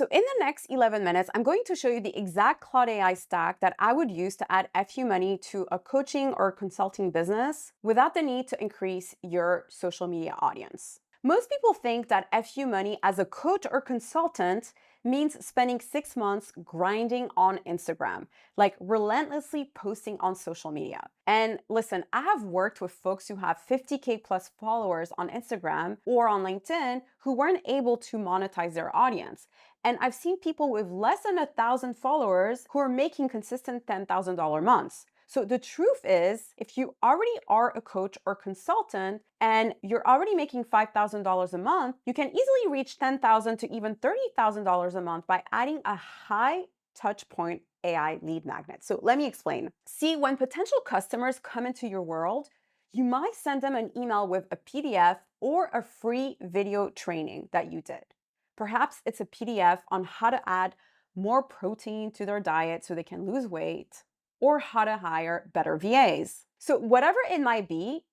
So in the next 11 minutes, I'm going to show you the exact Claude AI stack that I would use to add FU money to a coaching or consulting business without the need to increase your social media audience. Most people think that FU money as a coach or consultant means spending 6 months grinding on Instagram, like relentlessly posting on social media. And listen, I have worked with folks who have 50K plus followers on Instagram or on LinkedIn who weren't able to monetize their audience. And I've seen people with less than 1,000 followers who are making consistent $10,000 months. So the truth is, if you already are a coach or consultant and you're already making $5,000 a month, you can easily reach $10,000 to even $30,000 a month by adding a high touch point AI lead magnet. So let me explain. See, when potential customers come into your world, you might send them an email with a PDF or a free video training that you did. Perhaps it's a PDF on how to add more protein to their diet so they can lose weight, or how to hire better VAs. So, whatever it might be,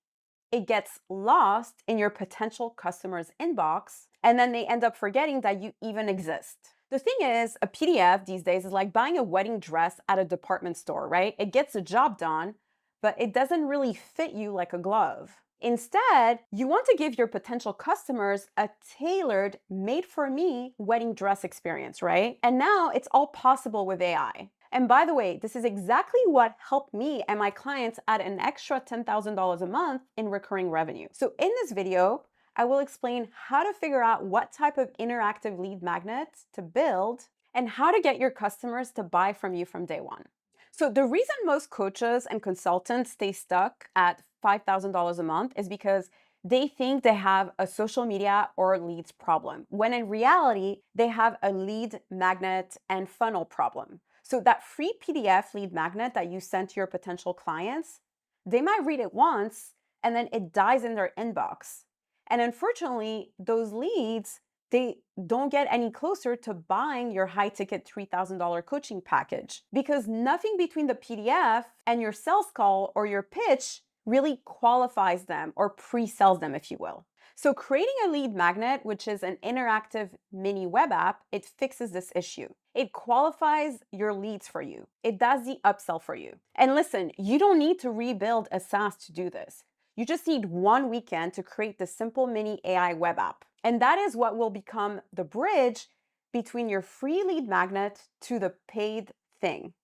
it gets lost in your potential customer's inbox, and then they end up forgetting that you even exist. The thing is, a PDF these days is like buying a wedding dress at a department store, right? It gets the job done, but it doesn't really fit you like a glove. Instead, you want to give your potential customers a tailored, made for me wedding dress experience, right? And now it's all possible with AI. And by the way, this is exactly what helped me and my clients add an extra $10,000 a month in recurring revenue. So in this video, I will explain how to figure out what type of interactive lead magnets to build and how to get your customers to buy from you from day one. So the reason most coaches and consultants stay stuck at $5,000 a month is because they think they have a social media or leads problem, when in reality, they have a lead magnet and funnel problem. So that free PDF lead magnet that you send to your potential clients, they might read it once and then it dies in their inbox. And unfortunately, those leads, they don't get any closer to buying your high ticket $3,000 coaching package because nothing between the PDF and your sales call or your pitch really qualifies them or pre-sells them, if you will. So creating a lead magnet, which is an interactive mini web app, it fixes this issue. It qualifies your leads for you. It does the upsell for you. And listen, you don't need to rebuild a SaaS to do this. You just need one weekend to create the simple mini AI web app. And that is what will become the bridge between your free lead magnet to the paid thing.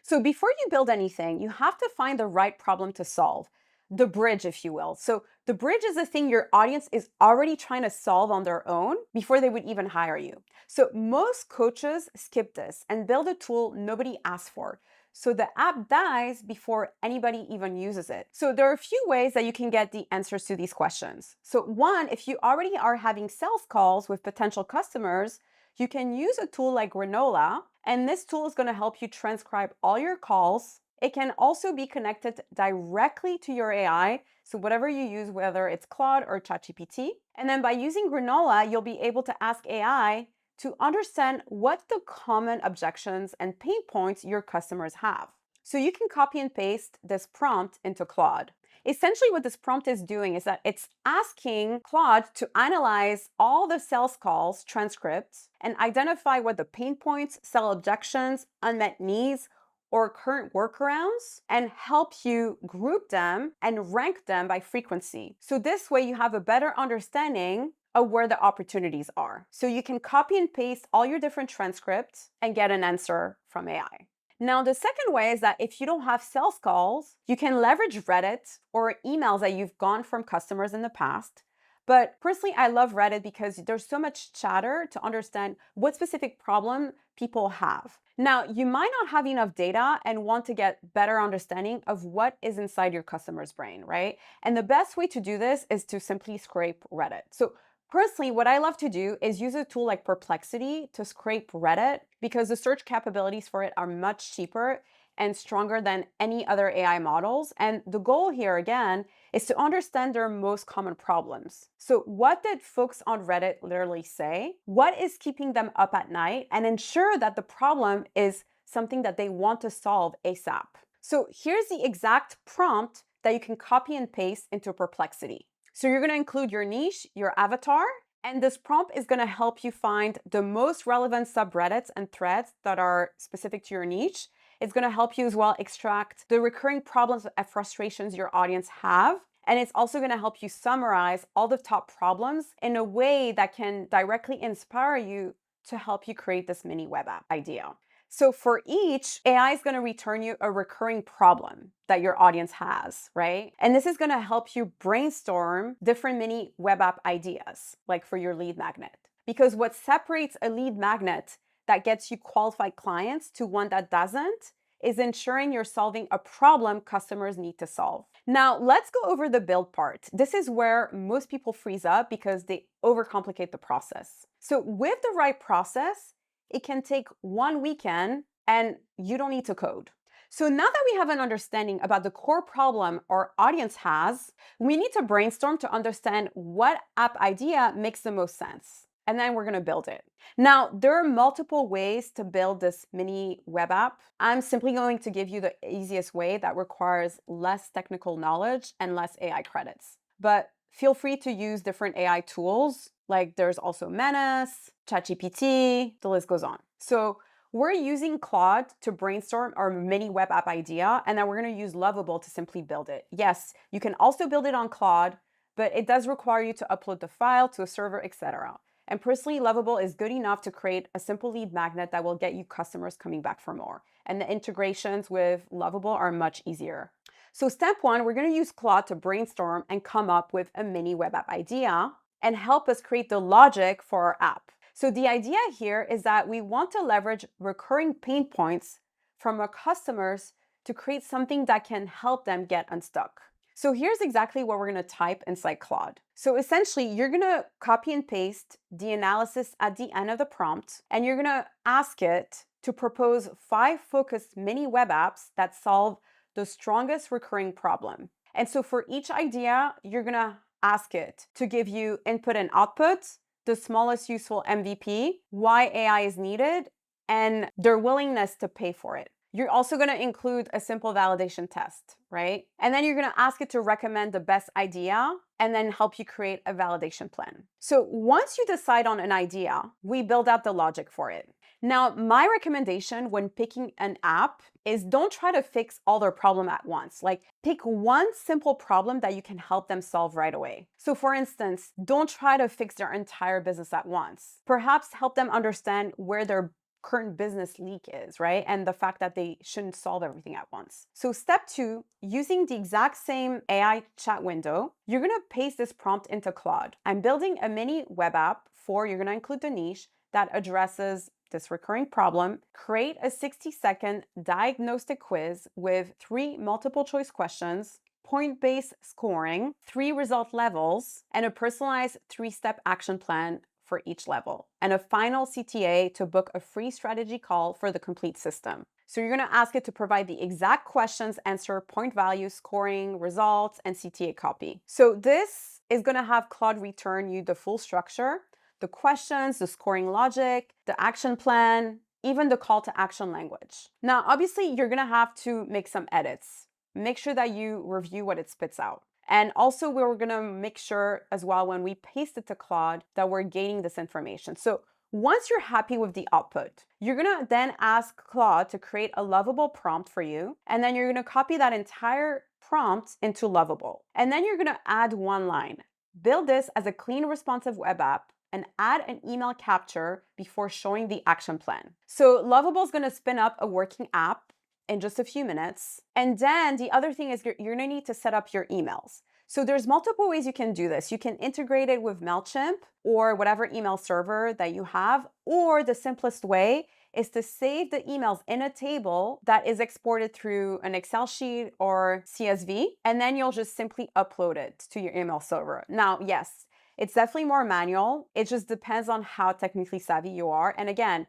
So before you build anything, you have to find the right problem to solve, the bridge, if you will. So the bridge is the thing your audience is already trying to solve on their own before they would even hire you. So most coaches skip this and build a tool nobody asked for. So the app dies before anybody even uses it. So there are a few ways that you can get the answers to these questions. So one, if you already are having sales calls with potential customers, you can use a tool like Granola, and this tool is going to help you transcribe all your calls. It can also be connected directly to your AI, so whatever you use, whether it's Claude or ChatGPT. And then by using Granola, you'll be able to ask AI to understand what the common objections and pain points your customers have. So you can copy and paste this prompt into Claude. Essentially, what this prompt is doing is that it's asking Claude to analyze all the sales calls transcripts and identify what the pain points, sell objections, unmet needs, or current workarounds, and help you group them and rank them by frequency. So this way you have a better understanding of where the opportunities are. So you can copy and paste all your different transcripts and get an answer from AI. Now, the second way is that if you don't have sales calls, you can leverage Reddit or emails that you've gotten from customers in the past. But personally, I love Reddit because there's so much chatter to understand what specific problem people have. Now, you might not have enough data and want to get better understanding of what is inside your customer's brain, right? And the best way to do this is to simply scrape Reddit. So personally, what I love to do is use a tool like Perplexity to scrape Reddit because the search capabilities for it are much cheaper and stronger than any other AI models. And the goal here, again, is to understand their most common problems. So what did folks on Reddit literally say? What is keeping them up at night? And ensure that the problem is something that they want to solve ASAP. So here's the exact prompt that you can copy and paste into Perplexity. So you're going to include your niche, your avatar, And this prompt is going to help you find the most relevant subreddits and threads that are specific to your niche. It's going to help you as well extract the recurring problems and frustrations your audience have. And it's also going to help you summarize all the top problems in a way that can directly inspire you to help you create this mini web app idea. So for each, AI is going to return you a recurring problem that your audience has, right? And this is going to help you brainstorm different mini web app ideas, like for your lead magnet. Because what separates a lead magnet that gets you qualified clients to one that doesn't is ensuring you're solving a problem customers need to solve. Now, let's go over the build part. This is where most people freeze up because they overcomplicate the process. So with the right process, it can take one weekend and you don't need to code. So now that we have an understanding about the core problem our audience has, we need to brainstorm to understand what app idea makes the most sense. And then we're going to build it. Now, there are multiple ways to build this mini web app. I'm simply going to give you the easiest way that requires less technical knowledge and less AI credits. But feel free to use different AI tools, like there's also Menace, ChatGPT, the list goes on. So we're using Claude to brainstorm our mini web app idea, and then we're going to use Lovable to simply build it. Yes, you can also build it on Claude, but it does require you to upload the file to a server, etc. And personally, Lovable is good enough to create a simple lead magnet that will get you customers coming back for more. And the integrations with Lovable are much easier. So step one, we're going to use Claude to brainstorm and come up with a mini web app idea and help us create the logic for our app. So the idea here is that we want to leverage recurring pain points from our customers to create something that can help them get unstuck. So here's exactly what we're going to type inside Claude. So essentially, you're going to copy and paste the analysis at the end of the prompt, and you're going to ask it to propose 5 focused mini web apps that solve the strongest recurring problem. And so for each idea, you're going to ask it to give you input and output, the smallest useful MVP, why AI is needed, and their willingness to pay for it. You're also going to include a simple validation test, right? And then you're going to ask it to recommend the best idea and then help you create a validation plan. So once you decide on an idea, we build out the logic for it. Now, my recommendation when picking an app is don't try to fix all their problem at once. Like pick one simple problem that you can help them solve right away. So for instance, don't try to fix their entire business at once. Perhaps help them understand where their current business leak is, right? And the fact that they shouldn't solve everything at once. So step 2, using the exact same AI chat window, you're gonna paste this prompt into Claude. I'm building a mini web app you're gonna include the niche that addresses this recurring problem. Create a 60-second diagnostic quiz with 3 multiple choice questions, point-based scoring, 3 result levels, and a personalized 3-step action plan for each level, and a final CTA to book a free strategy call for the complete system. So you're going to ask it to provide the exact questions, answer point value, scoring, results, and CTA copy. So this is going to have Claude return you the full structure, the questions, the scoring logic, the action plan, even the call to action language. Now, obviously, you're going to have to make some edits. Make sure that you review what it spits out. And also, we're going to make sure as well when we paste it to Claude that we're gaining this information. So once you're happy with the output, you're going to then ask Claude to create a Lovable prompt for you. And then you're going to copy that entire prompt into Lovable. And then you're going to add one line. Build this as a clean, responsive web app and add an email capture before showing the action plan. So Lovable is going to spin up a working app in just a few minutes. And then the other thing is you're gonna need to set up your emails. So there's multiple ways you can do this. You can integrate it with MailChimp or whatever email server that you have, or the simplest way is to save the emails in a table that is exported through an Excel sheet or CSV, and then you'll just simply upload it to your email server. Now, yes, it's definitely more manual. It just depends on how technically savvy you are. And again,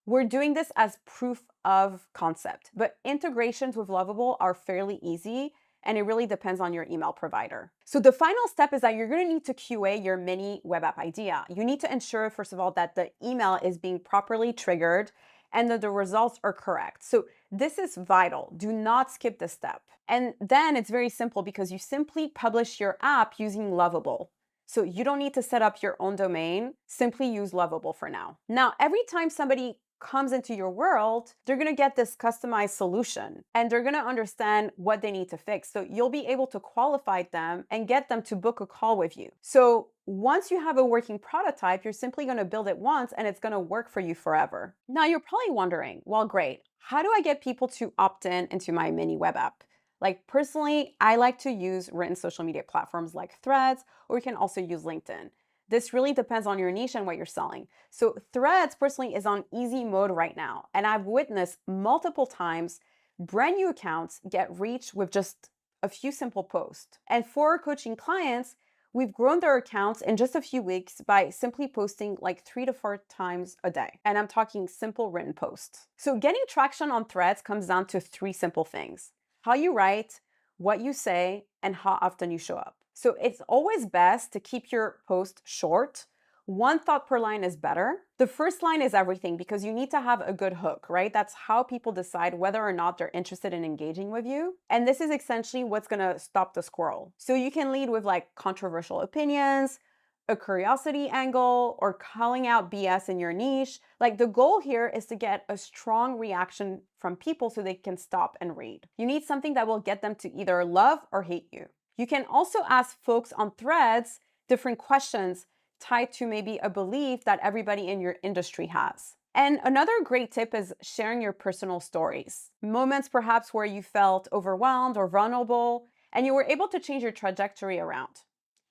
we're doing this as proof of concept, but integrations with Lovable are fairly easy, and it really depends on your email provider. So the final step is that you're going to need to QA your mini web app idea. You need to ensure, first of all, that the email is being properly triggered and that the results are correct. So this is vital. Do not skip this step. And then it's very simple because you simply publish your app using Lovable. So you don't need to set up your own domain. Simply use Lovable for now. Now, every time somebody comes into your world, they're going to get this customized solution and they're going to understand what they need to fix. So you'll be able to qualify them and get them to book a call with you. So once you have a working prototype, you're simply going to build it once and it's going to work for you forever. Now you're probably wondering, well, great. How do I get people to opt in into my mini web app? Like personally, I like to use written social media platforms like Threads, or you can also use LinkedIn. This really depends on your niche and what you're selling. So Threads personally is on easy mode right now. And I've witnessed multiple times brand new accounts get reached with just a few simple posts. And for coaching clients, we've grown their accounts in just a few weeks by simply posting like 3 to 4 times a day. And I'm talking simple written posts. So getting traction on Threads comes down to 3 simple things: how you write, what you say, and how often you show up. So it's always best to keep your post short. One thought per line is better. The first line is everything because you need to have a good hook, right? That's how people decide whether or not they're interested in engaging with you. And this is essentially what's gonna stop the squirrel. So you can lead with like controversial opinions, a curiosity angle, or calling out BS in your niche. Like the goal here is to get a strong reaction from people so they can stop and read. You need something that will get them to either love or hate you. You can also ask folks on Threads different questions tied to maybe a belief that everybody in your industry has. And another great tip is sharing your personal stories, moments perhaps where you felt overwhelmed or vulnerable, and you were able to change your trajectory around.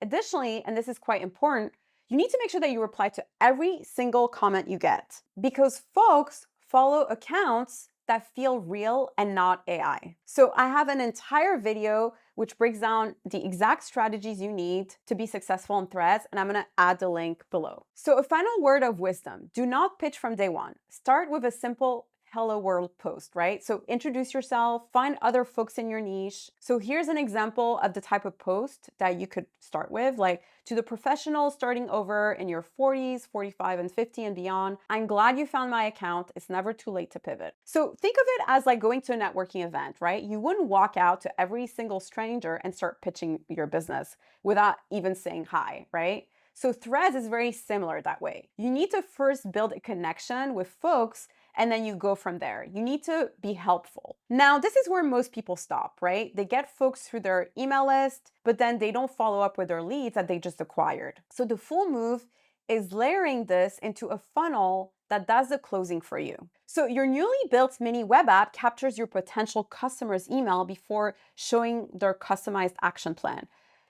Additionally, and this is quite important, you need to make sure that you reply to every single comment you get because folks follow accounts that feel real and not AI. So I have an entire video which breaks down the exact strategies you need to be successful in Threads, and I'm gonna add the link below. So a final word of wisdom: do not pitch from day one. Start with a simple hello world post, right? So introduce yourself, find other folks in your niche. So here's an example of the type of post that you could start with, like, to the professionals starting over in your 40s, 45 and 50 and beyond, I'm glad you found my account. It's never too late to pivot. So think of it as like going to a networking event, right? You wouldn't walk out to every single stranger and start pitching your business without even saying hi, right? So Threads is very similar that way. You need to first build a connection with folks and then you go from there. You need to be helpful. Now, this is where most people stop, right? They get folks through their email list, but then they don't follow up with their leads that they just acquired. So the full move is layering this into a funnel that does the closing for you. So your newly built mini web app captures your potential customer's email before showing their customized action plan.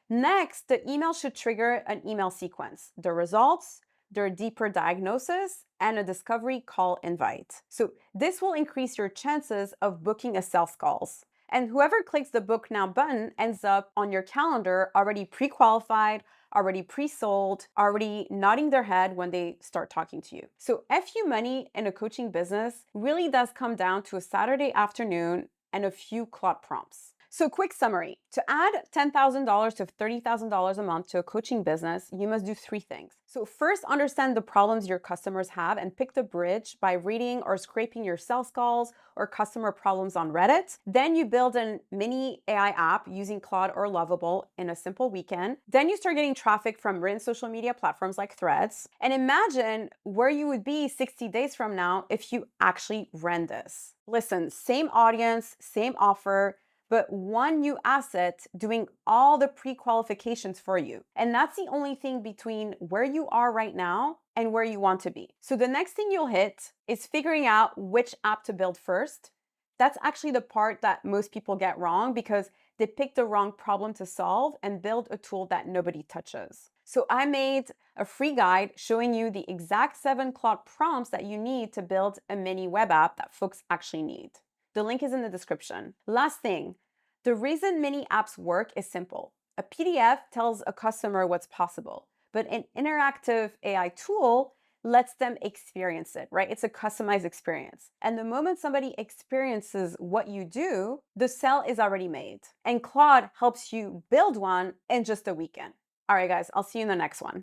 Next, the email should trigger an email sequence: the results, their deeper diagnosis, and a discovery call invite. So this will increase your chances of booking a sales calls. And whoever clicks the book now button ends up on your calendar already pre-qualified, already pre-sold, already nodding their head when they start talking to you. So FU money in a coaching business really does come down to a Saturday afternoon and a few Claude prompts. So quick summary: to add $10,000 to $30,000 a month to a coaching business, you must do 3 things. So first, understand the problems your customers have and pick the bridge by reading or scraping your sales calls or customer problems on Reddit. Then you build a mini AI app using Claude or Lovable in a simple weekend. Then you start getting traffic from written social media platforms like Threads. And imagine where you would be 60 days from now if you actually ran this. Listen, same audience, same offer, but one new asset doing all the pre-qualifications for you. And that's the only thing between where you are right now and where you want to be. So the next thing you'll hit is figuring out which app to build first. That's actually the part that most people get wrong because they pick the wrong problem to solve and build a tool that nobody touches. So I made a free guide showing you the exact 7 Claude prompts that you need to build a mini web app that folks actually need. The link is in the description. Last thing, the reason mini apps work is simple. A PDF tells a customer what's possible, but an interactive AI tool lets them experience it, right? It's a customized experience. And the moment somebody experiences what you do, the sale is already made. And Claude helps you build one in just a weekend. All right, guys, I'll see you in the next one.